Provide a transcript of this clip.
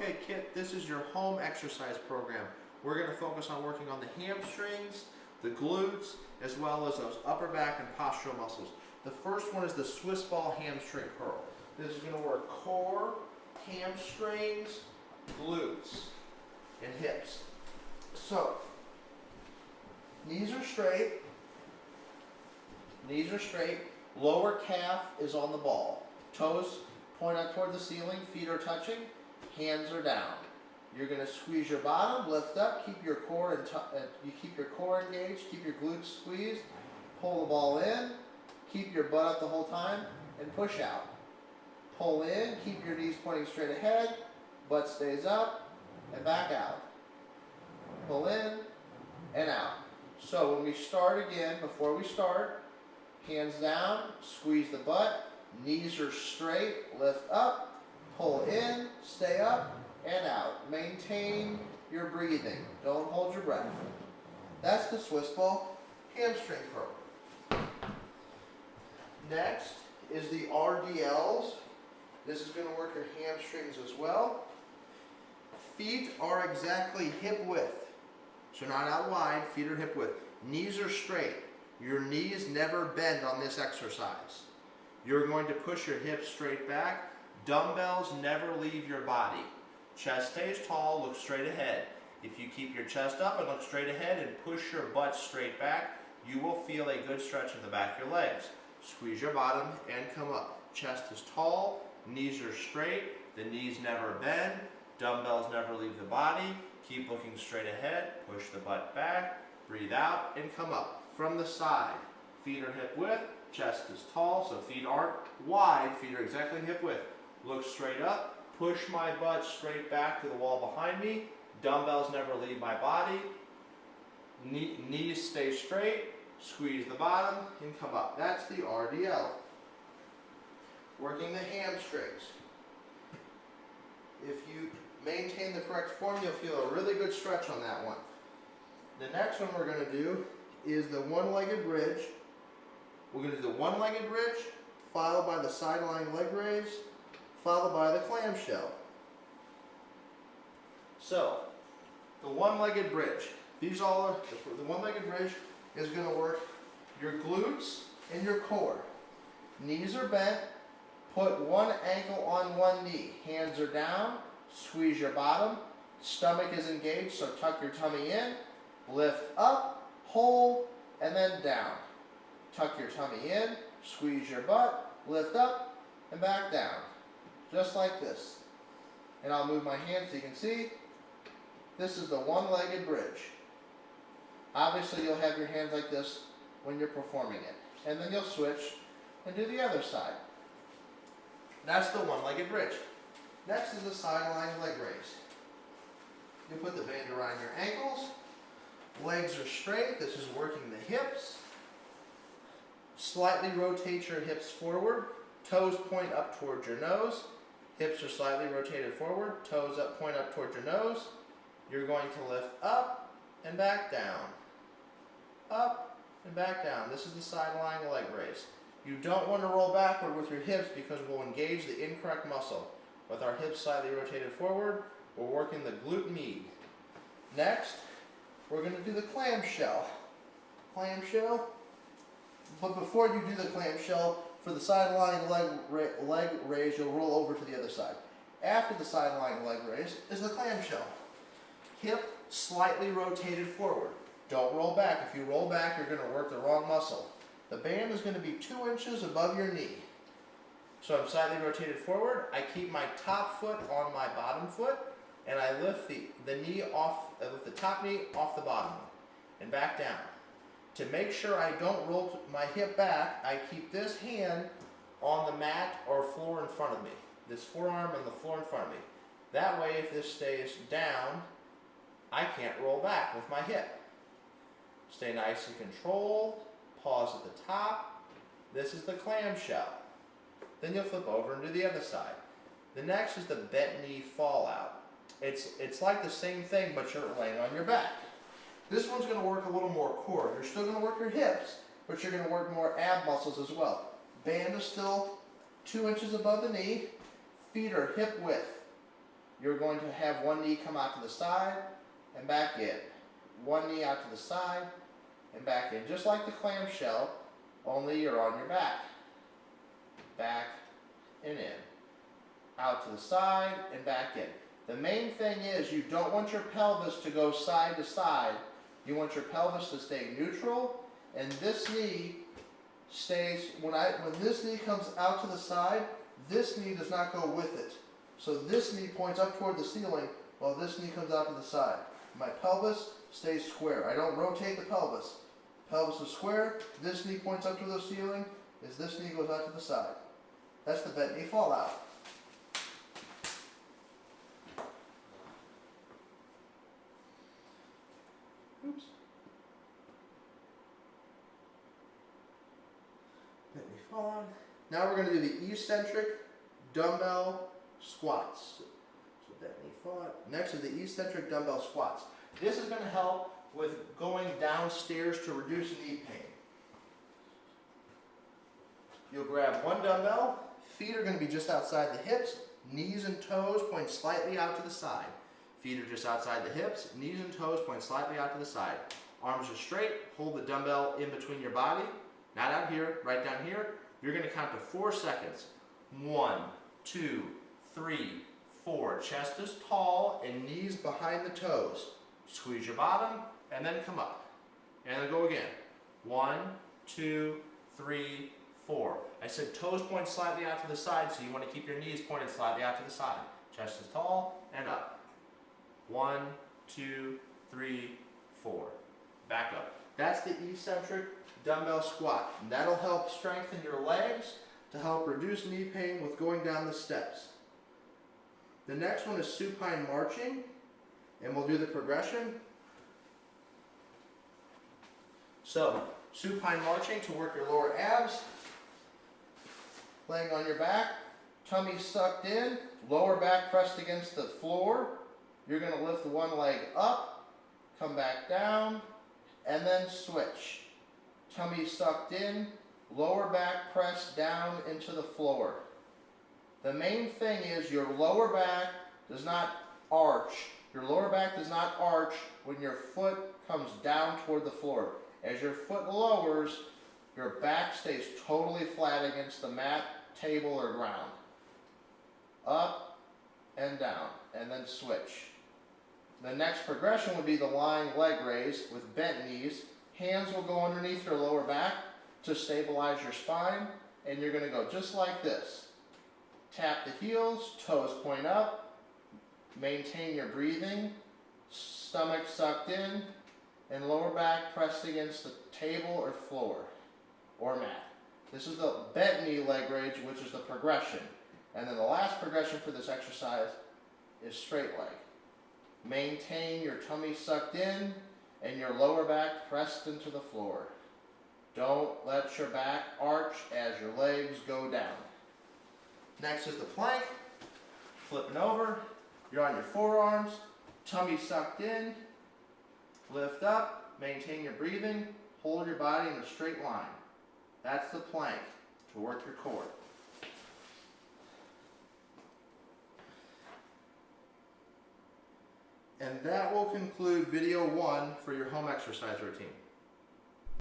Okay, Kit, this is your home exercise program. We're going to focus on working on the hamstrings, the glutes, as well as those upper back and postural muscles. The first one is the Swiss ball hamstring curl. This is going to work core, hamstrings, glutes, and hips. So, knees are straight, lower calf is on the ball. Toes point up toward the ceiling, feet are touching, hands are down. You're going to squeeze your bottom, lift up, keep your core you keep your core engaged, keep your glutes squeezed, pull the ball in, keep your butt up the whole time, and push out. Pull in, keep your knees pointing straight ahead, butt stays up, and back out. Pull in, and out. So when we start again, before we start, hands down, squeeze the butt, knees are straight, lift up, pull in, stay up, and out. Maintain your breathing. Don't hold your breath. That's the Swiss ball hamstring curl. Next is the RDLs. This is going to work your hamstrings as well. Feet are exactly hip width. So not out wide, feet are hip width. Knees are straight. Your knees never bend on this exercise. You're going to push your hips straight back. Dumbbells never leave your body. Chest stays tall, look straight ahead. If you keep your chest up and look straight ahead and push your butt straight back, you will feel a good stretch in the back of your legs. Squeeze your bottom and come up. Chest is tall, knees are straight, the knees never bend, dumbbells never leave the body. Keep looking straight ahead, push the butt back, breathe out, and come up. From the side, feet are hip width, chest is tall, so feet aren't wide, feet are exactly hip width. Look straight up, push my butt straight back to the wall behind me, dumbbells never leave my body, knees stay straight, squeeze the bottom, and come up. That's the RDL. Working the hamstrings. If you maintain the correct form, you'll feel a really good stretch on that one. The next one we're going to do is the one-legged bridge. We're going to do the one-legged bridge, followed by the side-lying leg raise, followed by the clamshell. So, the one-legged bridge. The one-legged bridge is going to work your glutes and your core. Knees are bent. Put one ankle on one knee. Hands are down. Squeeze your bottom. Stomach is engaged, so tuck your tummy in. Lift up, hold, and then down. Tuck your tummy in, squeeze your butt, lift up, and back down. Just like this. And I'll move my hand so you can see. This is the one-legged bridge. Obviously, you'll have your hands like this when you're performing it. And then you'll switch and do the other side. That's the one-legged bridge. Next is the side-lying leg raise. You put the band around your ankles. Legs are straight. This is working the hips. Slightly rotate your hips forward. Toes point up towards your nose. Hips are slightly rotated forward. Toes up, point up towards your nose. You're going to lift up and back down. Up and back down. This is the side-lying leg raise. You don't want to roll backward with your hips because we'll engage the incorrect muscle. With our hips slightly rotated forward, we're working the glute med. Next, we're going to do the clamshell. Clamshell. But before you do the clamshell, for the side-lying leg raise, you'll roll over to the other side. After the side-lying leg raise is the clamshell. Hip slightly rotated forward. Don't roll back. If you roll back, you're going to work the wrong muscle. The band is going to be 2 inches above your knee. So I'm slightly rotated forward. I keep my top foot on my bottom foot, and I lift the knee off, with the top knee off the bottom one, and back down. To make sure I don't roll my hip back, I keep this hand on the mat or floor in front of me. This forearm on the floor in front of me. That way, if this stays down, I can't roll back with my hip. Stay nice and controlled. Pause at the top. This is the clamshell. Then you'll flip over and do the other side. The next is the bent knee fallout. It's like the same thing, but you're laying on your back. This one's going to work a little more core. You're still going to work your hips, but you're going to work more ab muscles as well. Band is still 2 inches above the knee. Feet are hip width. you're going to have one knee come out to the side and back in. One knee out to the side and back in. Just like the clamshell, only you're on your back. Back and in. Out to the side and back in. The main thing is you don't want your pelvis to go side to side. You want your pelvis to stay neutral, and this knee stays, when this knee comes out to the side, this knee does not go with it. So this knee points up toward the ceiling while this knee comes out to the side. My pelvis stays square. I don't rotate the pelvis. Pelvis is square, this knee points up to the ceiling, as this knee goes out to the side. That's the bent knee fallout. Oops. Bent knee fallout. Now we're going to do the eccentric dumbbell squats. So bent knee fallout. Next is the eccentric dumbbell squats. This is going to help with going downstairs to reduce knee pain. You'll grab one dumbbell, feet are going to be just outside the hips, knees and toes point slightly out to the side. Feet are just outside the hips, knees and toes point slightly out to the side. Arms are straight, hold the dumbbell in between your body, not out here, right down here. You're going to count to 4 seconds. 1, 2, 3, 4. Chest is tall and knees behind the toes. Squeeze your bottom and then come up. And then go again. 1, 2, 3, 4. I said toes point slightly out to the side, so you want to keep your knees pointed slightly out to the side. Chest is tall and up. 1, 2, 3, 4. Back up. That's the eccentric dumbbell squat. And that'll help strengthen your legs to help reduce knee pain with going down the steps. The next one is supine marching, and we'll do the progression. So, supine marching to work your lower abs. Laying on your back, tummy sucked in, lower back pressed against the floor. You're going to lift the one leg up, come back down, and then switch. Tummy sucked in, lower back pressed down into the floor. The main thing is your lower back does not arch. Your lower back does not arch when your foot comes down toward the floor. As your foot lowers, your back stays totally flat against the mat, table, or ground. Up and down, and then switch. The next progression would be the lying leg raise with bent knees. Hands will go underneath your lower back to stabilize your spine, and you're going to go just like this. Tap the heels, toes point up, maintain your breathing, stomach sucked in, and lower back pressed against the table or floor or mat. This is the bent knee leg raise, which is the progression. And then the last progression for this exercise is straight leg. Maintain your tummy sucked in and your lower back pressed into the floor. Don't let your back arch as your legs go down. Next is the plank. Flipping over. You're on your forearms. Tummy sucked in. Lift up. Maintain your breathing. Hold your body in a straight line. That's the plank to work your core. And that will conclude video 1 for your home exercise routine.